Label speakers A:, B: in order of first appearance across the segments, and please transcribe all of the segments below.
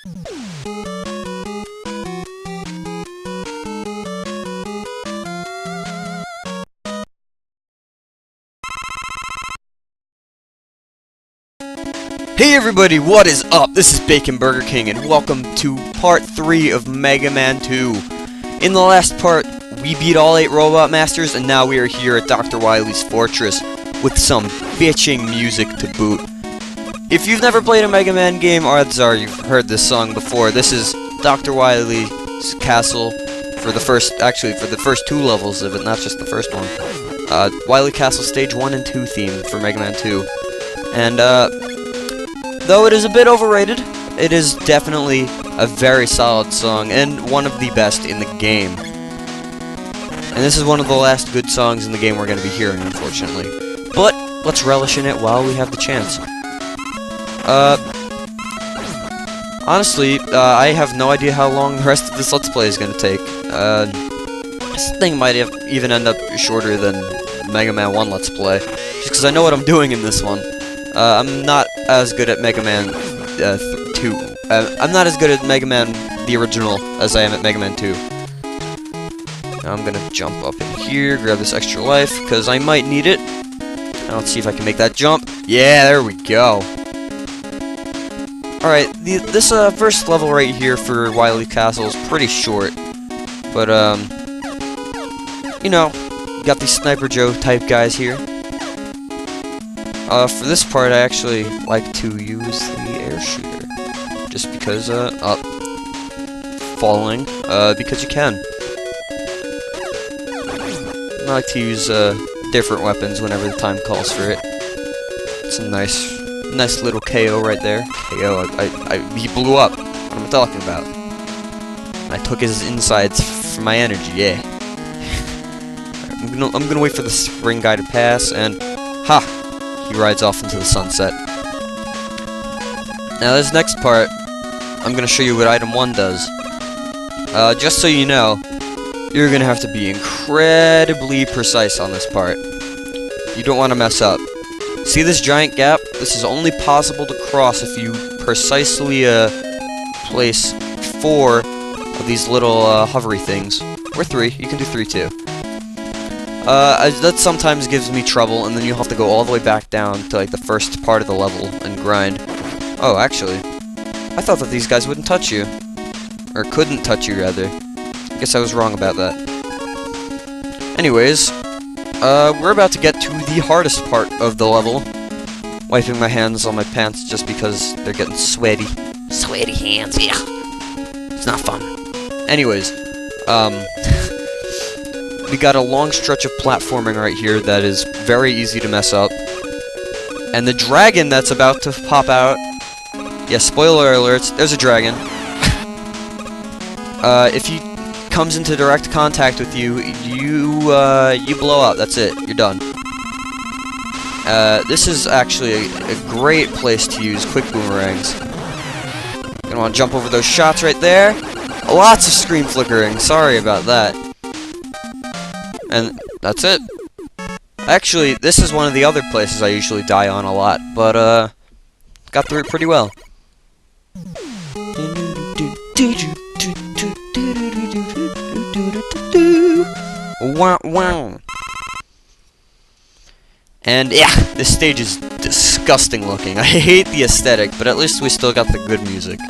A: Hey everybody, what is up? This is BaconBurgerKing, and welcome to part 3 of Mega Man 2. In the last part, we beat all 8 Robot Masters, and now we are here at Dr. Wily's fortress with some bitching music to boot. If you've never played a Mega Man game, odds are you've heard this song before. This is Dr. Wily's castle for the first 2 levels of it, not just the first one. Wily Castle Stage 1 and 2 theme for Mega Man 2. And, though it is a bit overrated, it is definitely a very solid song, and one of the best in the game. And this is one of the last good songs in the game we're going to be hearing, unfortunately. But, let's relish in it while we have the chance. Honestly, I have no idea how long the rest of this Let's Play is going to take. This thing might even end up shorter than Mega Man 1 Let's Play, just because I know what I'm doing in this one. I'm not as good at Mega Man 2. I'm not as good at Mega Man the original as I am at Mega Man 2. Now I'm gonna jump up in here, grab this extra life, because I might need it. Now let's see if I can make that jump. Yeah, there we go. Alright, this first level right here for Wily Castle is pretty short. But, you know, you got these Sniper Joe type guys here. For this part, I actually like to use the air shooter, just because, falling, because you can. I like to use, different weapons whenever the time calls for it. It's a nice little KO right there. KO, he blew up. What am I talking about? I took his insides for my energy, yeah. I'm gonna wait for the spring guy to pass, and, ha! He rides off into the sunset. Now this next part, I'm going to show you what item 1 does. Just so you know, you're going to have to be incredibly precise on this part. You don't want to mess up. See this giant gap? This is only possible to cross if you precisely place 4 of these little hovery things. Or 3. You can do 3 too. That sometimes gives me trouble, and then you'll have to go all the way back down to, like, the first part of the level and grind. Oh, actually, I thought that these guys wouldn't touch you. Or couldn't touch you, rather. I guess I was wrong about that. Anyways, we're about to get to the hardest part of the level. Wiping my hands on my pants just because they're getting sweaty. Sweaty hands, yeah. It's not fun. Anyways, we got a long stretch of platforming right here that is very easy to mess up. And the dragon that's about to pop out... Yeah, spoiler alerts, there's a dragon. If he comes into direct contact with you, you blow up. That's it. You're done. This is actually a great place to use quick boomerangs. You're gonna want to jump over those shots right there. Lots of screen flickering. Sorry about that. And that's it. Actually, this is one of the other places I usually die on a lot, but, got through it pretty well. Wow, wow. And, yeah, this stage is disgusting looking. I hate the aesthetic, but at least we still got the good music.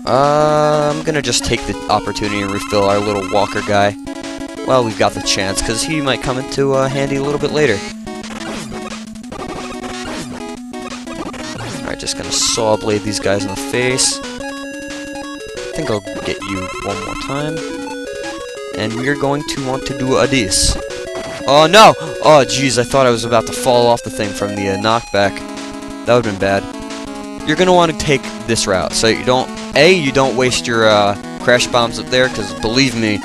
A: I'm gonna just take the opportunity and refill our little walker guy. Well, we've got the chance, because he might come into handy a little bit later. Alright, just gonna saw blade these guys in the face. I think I'll get you one more time. And we are going to want to do a this. Oh no! Oh jeez, I thought I was about to fall off the thing from the knockback. That would've been bad. You're gonna want to take this route, so you don't waste your crash bombs up there, because believe me,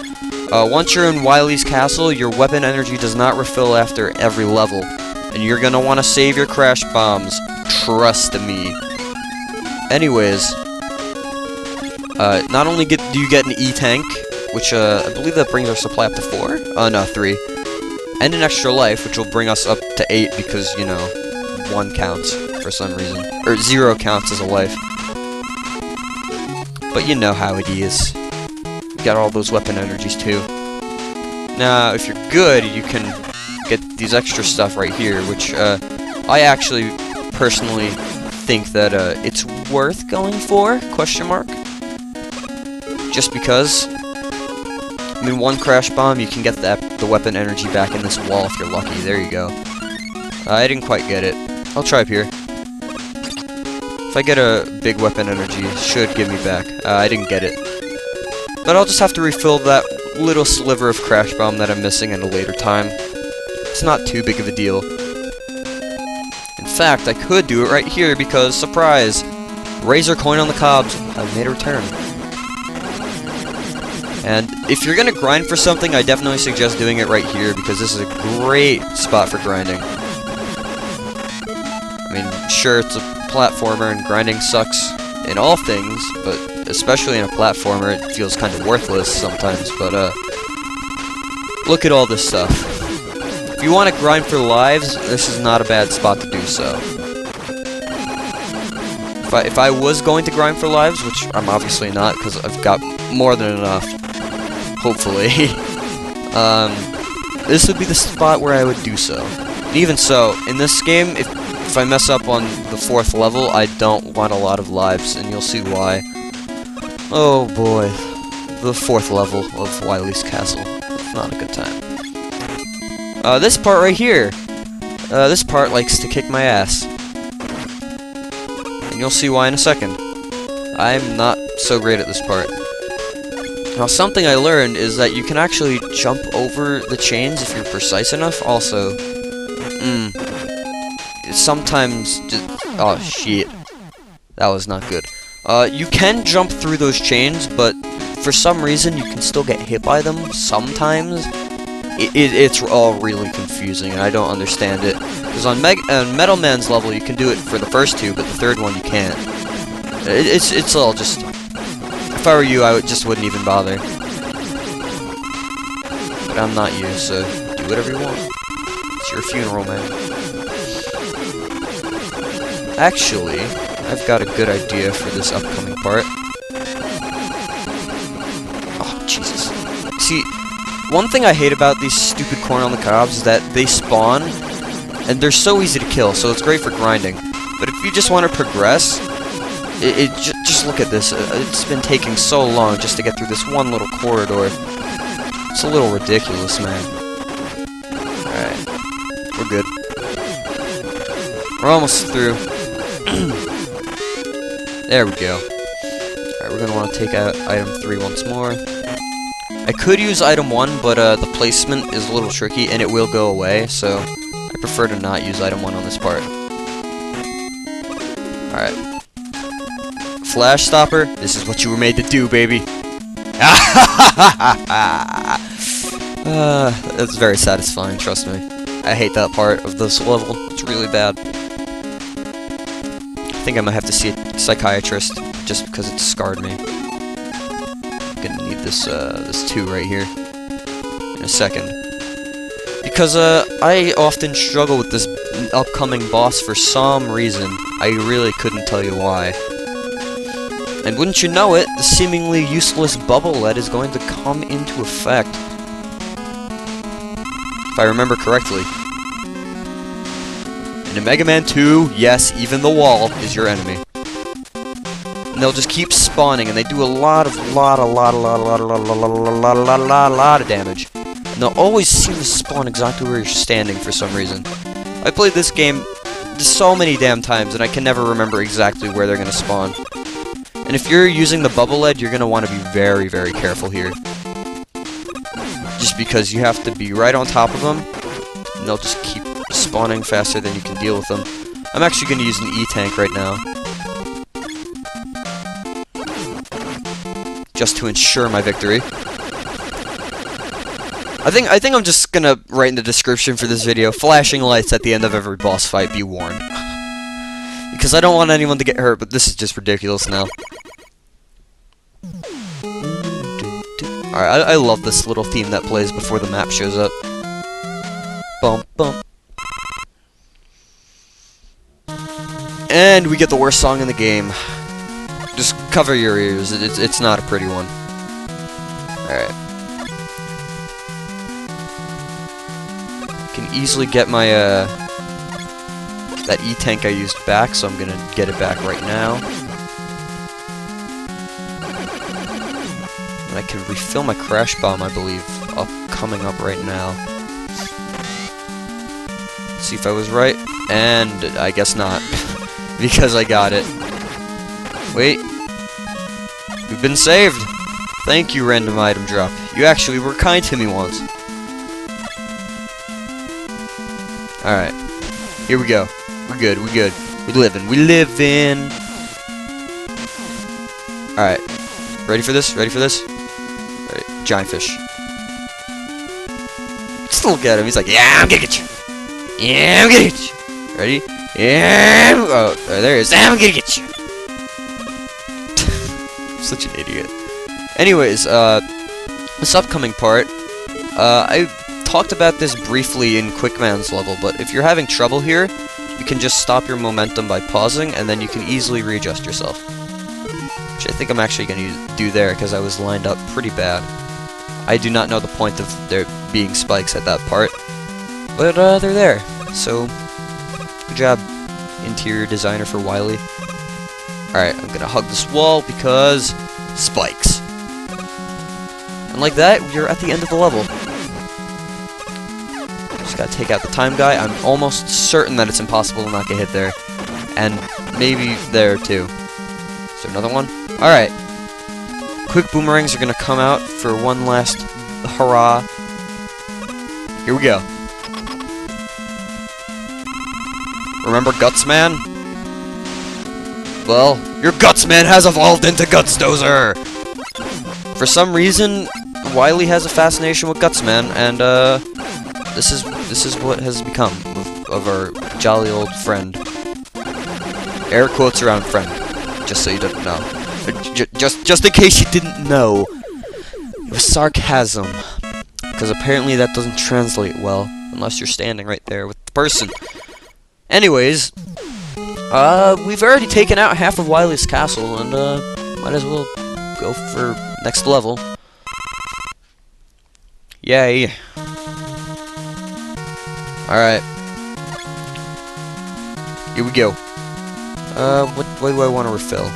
A: once you're in Wily's castle, your weapon energy does not refill after every level. And you're gonna want to save your crash bombs. Trust me. Anyways, not only do you get an E-tank, which I believe that brings our supply up to 4. No, 3. And an extra life, which will bring us up to 8 because, you know, 1 counts for some reason. Or 0 counts as a life. but you know how it is. You got all those weapon energies too. Now, if you're good, you can get these extra stuff right here, which I actually personally think that it's worth going for, question mark. Just because, I mean, one crash bomb, you can get the weapon energy back in this wall if you're lucky. There you go. I didn't quite get it. I'll try up here. If I get a big weapon energy, it should give me back. I didn't get it. But I'll just have to refill that little sliver of crash bomb that I'm missing at a later time. It's not too big of a deal. In fact, I could do it right here because, surprise! Razor coin on the cobs. I've made a return. And if you're gonna grind for something, I definitely suggest doing it right here because this is a great spot for grinding. I mean, sure, it's a platformer and grinding sucks in all things, but especially in a platformer, it feels kind of worthless sometimes, but look at all this stuff. If you want to grind for lives, this is not a bad spot to do so. If I was going to grind for lives, which I'm obviously not, because I've got more than enough, hopefully, this would be the spot where I would do so. And even so, in this game, if I mess up on the 4th level, I don't want a lot of lives, and you'll see why. Oh boy, the 4th level of Wily's castle. Not a good time. This part right here. This part likes to kick my ass. And you'll see why in a second. I'm not so great at this part. Now, something I learned is that you can actually jump over the chains if you're precise enough. Also, sometimes oh shit, that was not good. You can jump through those chains, but for some reason you can still get hit by them sometimes. It's all really confusing, and I don't understand it. Because on Metal Man's level you can do it for the first 2, but the 3rd one you can't. It's all just. If I were you, I just wouldn't even bother. But I'm not you, so do whatever you want. It's your funeral, man. Actually, I've got a good idea for this upcoming part. Oh, Jesus. See, one thing I hate about these stupid corn on the cobs is that they spawn, and they're so easy to kill, so it's great for grinding. But if you just want to progress, just look at this. It's been taking so long just to get through this one little corridor. It's a little ridiculous, man. Alright. We're good. We're almost through. There we go. Alright, we're gonna want to take out item 3 once more. I could use item 1, but the placement is a little tricky, and it will go away, so I prefer to not use item 1 on this part. Alright. Flash stopper, this is what you were made to do, baby. That's very satisfying, trust me. I hate that part of this level. It's really bad. I think I might have to see a psychiatrist just because it scarred me. I'm gonna need this this 2 right here in a second. Because I often struggle with this upcoming boss for some reason. I really couldn't tell you why. And wouldn't you know it, the seemingly useless bubble lead is going to come into effect. If I remember correctly. And in Mega Man 2, yes, even the wall is your enemy. And they'll just keep spawning, and they do a lot of damage. And they'll always seem to spawn exactly where you're standing for some reason. I played this game so many damn times, and I can never remember exactly where they're gonna spawn. And if you're using the bubble lead, you're gonna want to be very, very careful here. Just because you have to be right on top of them, and they'll just keep spawning faster than you can deal with them. I'm actually gonna use an E-tank right now, just to ensure my victory. I think I'm just gonna write in the description for this video, flashing lights at the end of every boss fight, be warned. Because I don't want anyone to get hurt, but this is just ridiculous now. Alright, I love this little theme that plays before the map shows up. Bum bum. And we get the worst song in the game. Just cover your ears. It's not a pretty one. Alright. Can easily get my, that E-tank I used back, so I'm gonna get it back right now. And I can refill my crash bomb, I believe, coming up right now. Let's see if I was right, and I guess not, because I got it. Wait. We've been saved! Thank you, random item drop. You actually were kind to me once. Alright. Here we go. We're good, we're good. We're living, we living! Alright. Ready for this? Ready for this? Alright. Giant fish. Just look at him, he's like, yeah, I'm gonna get you! Yeah, I'm gonna get you! Ready? Yeah! Oh, there he is. I'm gonna get you! Such an idiot. Anyways, this upcoming part, I talked about this briefly in Quickman's level, but if you're having trouble here, you can just stop your momentum by pausing, and then you can easily readjust yourself. Which I think I'm actually going to do there, because I was lined up pretty bad. I do not know the point of there being spikes at that part, but they're there. So, good job, interior designer for Wily. Alright, I'm gonna hug this wall because spikes. And like that, you're at the end of the level. Just gotta take out the time guy. I'm almost certain that it's impossible to not get hit there. And maybe there too. Is there another one? Alright. Quick boomerangs are gonna come out for one last hurrah. Here we go. Remember Gutsman? Well, your Gutsman has evolved into Gutsdozer! For some reason, Wily has a fascination with Gutsman, and this is what has become of our jolly old friend. Air quotes around friend, just so you didn't know. Just in case you didn't know, it was sarcasm, because apparently that doesn't translate well unless you're standing right there with the person. Anyways, we've already taken out half of Wily's castle, and might as well go for next level. Yay. Alright. Here we go. What do I want to refill?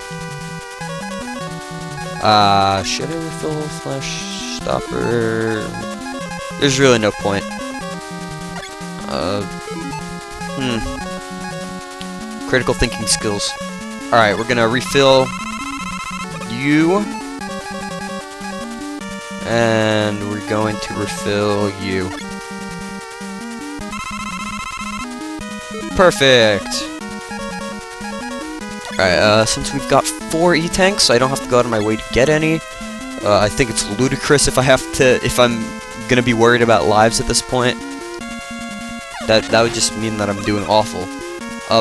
A: Should I refill Flash Stopper? There's really no point. Critical thinking skills. Alright, we're gonna refill you. And we're going to refill you. Perfect! Alright, since we've got 4 E-tanks, I don't have to go out of my way to get any. I think it's ludicrous if I'm gonna be worried about lives at this point. That would just mean that I'm doing awful.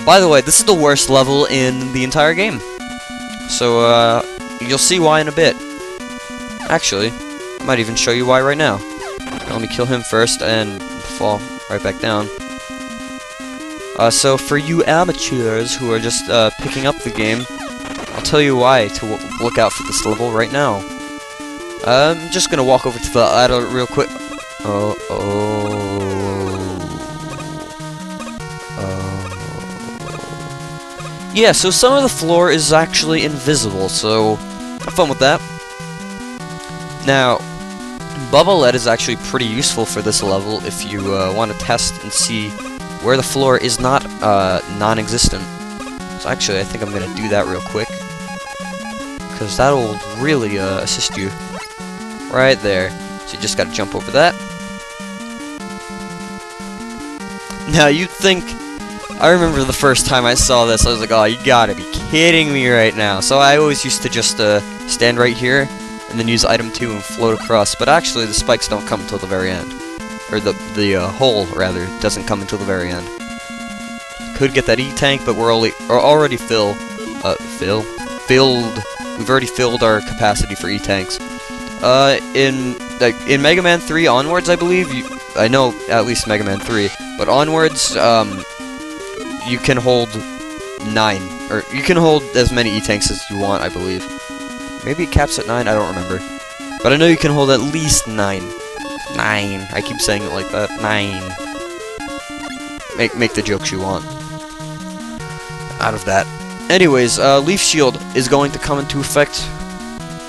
A: By the way, this is the worst level in the entire game. So, you'll see why in a bit. Actually, I might even show you why right now. Let me kill him first and fall right back down. So for you amateurs who are just picking up the game, I'll tell you why to look out for this level right now. I'm just gonna walk over to the ladder real quick. Yeah, so some of the floor is actually invisible, so have fun with that. Now, Bubble Lead is actually pretty useful for this level if you want to test and see where the floor is not non-existent. So actually, I think I'm going to do that real quick, because that'll really assist you. Right there. So you just got to jump over that. Now, you'd think... I remember the first time I saw this, I was like, oh, you gotta be kidding me right now. So I always used to just stand right here, and then use item 2 and float across. But actually, the spikes don't come until the very end. Or the hole, rather, doesn't come until the very end. Could get that E-tank, but we're already filled. We've already filled our capacity for E-tanks. In Mega Man 3 onwards, I believe, I know at least Mega Man 3, but onwards, you can hold 9. Or you can hold as many E-tanks as you want, I believe. Maybe it caps at 9, I don't remember. But I know you can hold at least 9. 9. I keep saying it like that. 9. Make the jokes you want out of that. Anyways, Leaf Shield is going to come into effect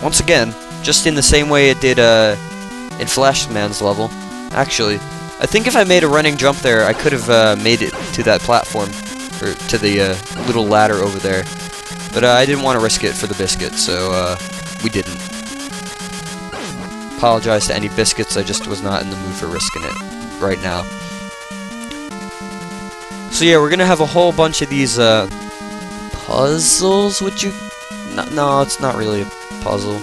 A: once again, just in the same way it did in Flashman's level. Actually, I think if I made a running jump there, I could have made it to that platform, or to the little ladder over there. But I didn't want to risk it for the biscuit, so we didn't. Apologize to any biscuits, I just was not in the mood for risking it right now. So yeah, we're gonna have a whole bunch of these puzzles. Would you? No, it's not really a puzzle.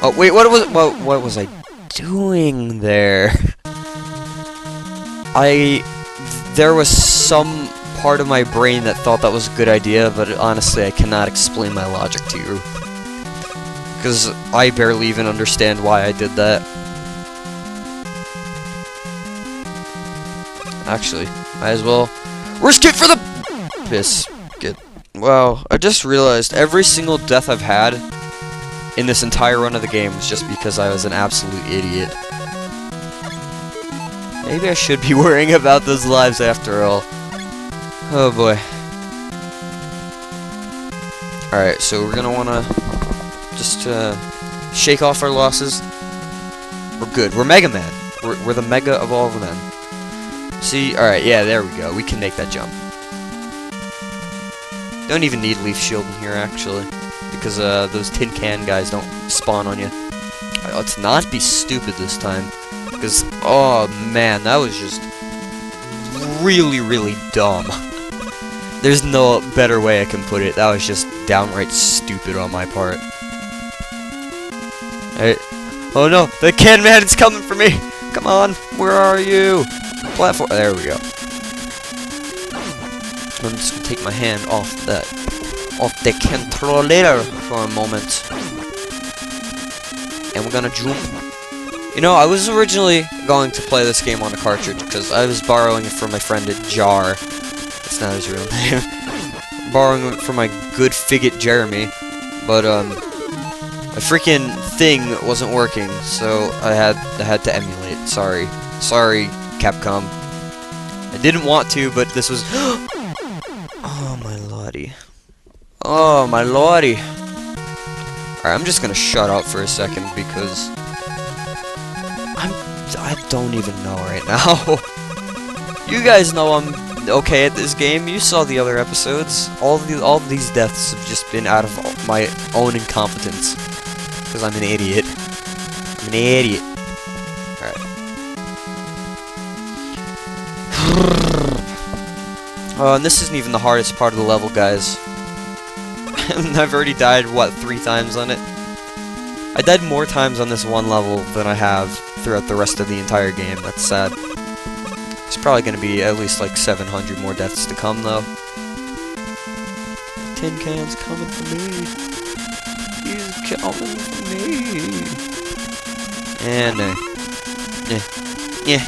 A: Oh wait, what was I doing there? There was some part of my brain that thought that was a good idea, but honestly, I cannot explain my logic to you. Because I barely even understand why I did that. Actually, might as well risk it for the biscuit. Wow, I just realized every single death I've had in this entire run of the game was just because I was an absolute idiot. Maybe I should be worrying about those lives after all. Oh boy. Alright, so we're gonna wanna just shake off our losses. We're good. We're Mega Man. We're the mega of all the men. See? Alright, yeah, there we go. We can make that jump. Don't even need Leaf Shield in here, actually. Because those tin can guys don't spawn on you. Let's not be stupid this time. Because, oh man, that was just really, really dumb. There's no better way I can put it. That was just downright stupid on my part. Hey. Oh no, the can man is coming for me! Come on, where are you? Platform. There we go. I'm just gonna take my hand off the controller for a moment. And we're gonna jump. You know, I was originally going to play this game on a cartridge because I was borrowing it from my friend at Jar. That's not his real name. Borrowing it from my good figget Jeremy, but a freaking thing wasn't working, so I had to emulate. Sorry, Capcom. I didn't want to, but this was. Oh my lordy. Oh my lordy. Alright, I'm just gonna shut up for a second because I don't even know right now. You guys know I'm okay at this game. You saw the other episodes. All these deaths have just been out of my own incompetence. Because I'm an idiot. I'm an idiot. Alright. Oh, and this isn't even the hardest part of the level, guys. I've already died, what, 3 times on it? I died more times on this one level than I have throughout the rest of the entire game. That's sad. There's probably going to be at least like 700 more deaths to come, though. Tin can's coming for me. He's coming for me. And, yeah.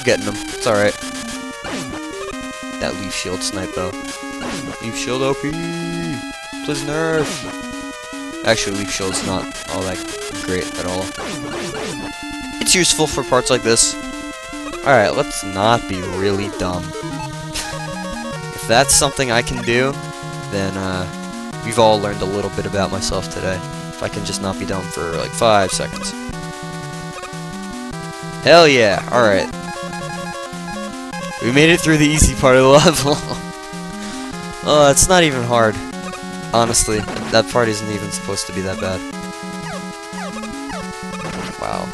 A: Getting them. It's alright. That Leaf Shield snipe, though. Leaf Shield OP! Please nerf! Actually, Leaf Shield's not all that great at all. It's useful for parts like this. Alright, let's not be really dumb. If that's something I can do, then, we've all learned a little bit about myself today. If I can just not be dumb for, like, 5 seconds. Hell yeah! Alright. We made it through the easy part of the level. Oh, it's not even hard. Honestly, that part isn't even supposed to be that bad. Wow.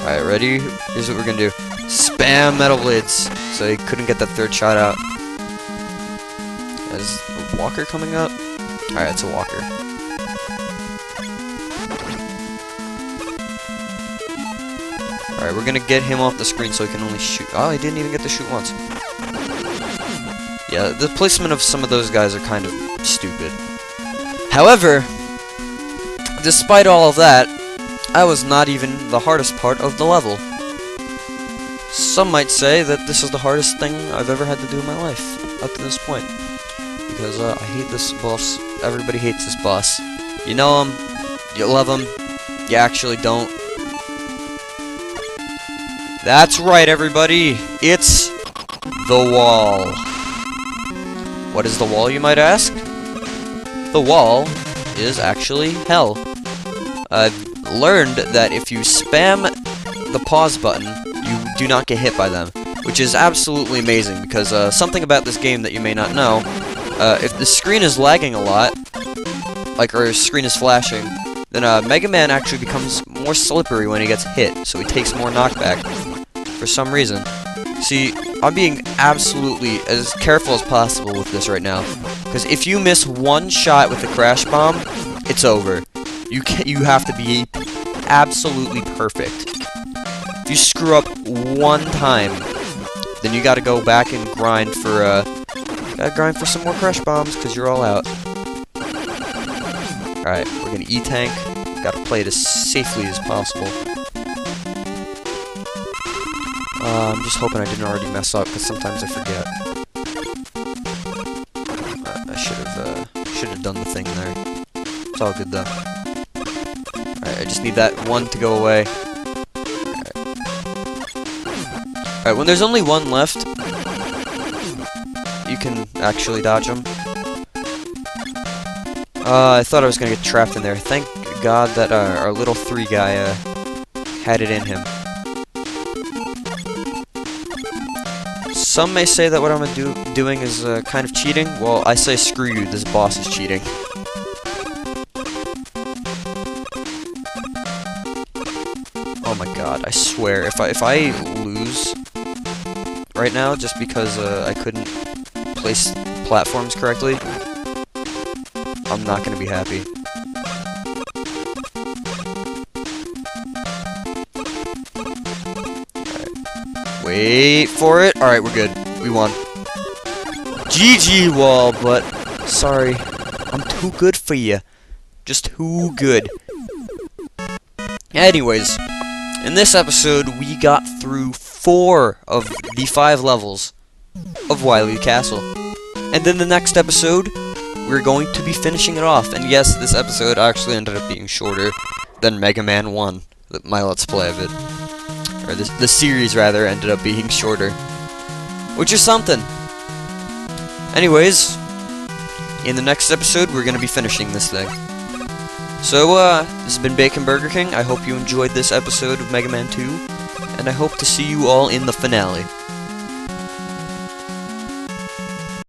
A: Alright, ready? Here's what we're gonna do. Spam Metal Blades, so he couldn't get that 3rd shot out. Is a walker coming up? Alright, it's a walker. Alright, we're gonna get him off the screen so he can only shoot. Oh, he didn't even get to shoot once. Yeah, the placement of some of those guys are kind of stupid. However, despite all of that, that was not even the hardest part of the level. Some might say that this is the hardest thing I've ever had to do in my life, up to this point. Because, I hate this boss. Everybody hates this boss. You know him, you love him, you actually don't. That's right, everybody! It's the wall. What is the wall, you might ask? The wall is actually hell. I've learned that if you spam the pause button, you do not get hit by them, which is absolutely amazing, because something about this game that you may not know, if the screen is lagging a lot, like our screen is flashing, then Mega Man actually becomes more slippery when he gets hit, so he takes more knockback, for some reason. See, I'm being absolutely as careful as possible with this right now, because if you miss one shot with the crash bomb, it's over. You have to be absolutely perfect. If you screw up one time, then you gotta go back and grind for some more crash bombs, because you're all out. Alright, we're gonna E-tank. Gotta play it as safely as possible. I'm just hoping I didn't already mess up, because sometimes I forget. I should have done the thing there. It's all good though. Alright, I just need that one to go away. Alright, when there's only one left, you can actually dodge them. I thought I was gonna get trapped in there. Thank God that our little 3 guy had it in him. Some may say that what I'm doing is kind of cheating. Well, I say screw you, this boss is cheating. Oh my god, I swear, if I lose right now just because I couldn't place platforms correctly, I'm not gonna be happy. Alright. Wait for it. Alright, we're good. We won. GG wall, but sorry. I'm too good for you. Just too good. Anyways, in this episode, we got through 4 of the 5 levels of Wily Castle. And in the next episode, we're going to be finishing it off. And yes, this episode actually ended up being shorter than Mega Man 1, my Let's Play of it. Or the series, rather, ended up being shorter. Which is something. Anyways, in the next episode, we're going to be finishing this thing. So, this has been BaconBurgerKing. I hope you enjoyed this episode of Mega Man 2. And I hope to see you all in the finale.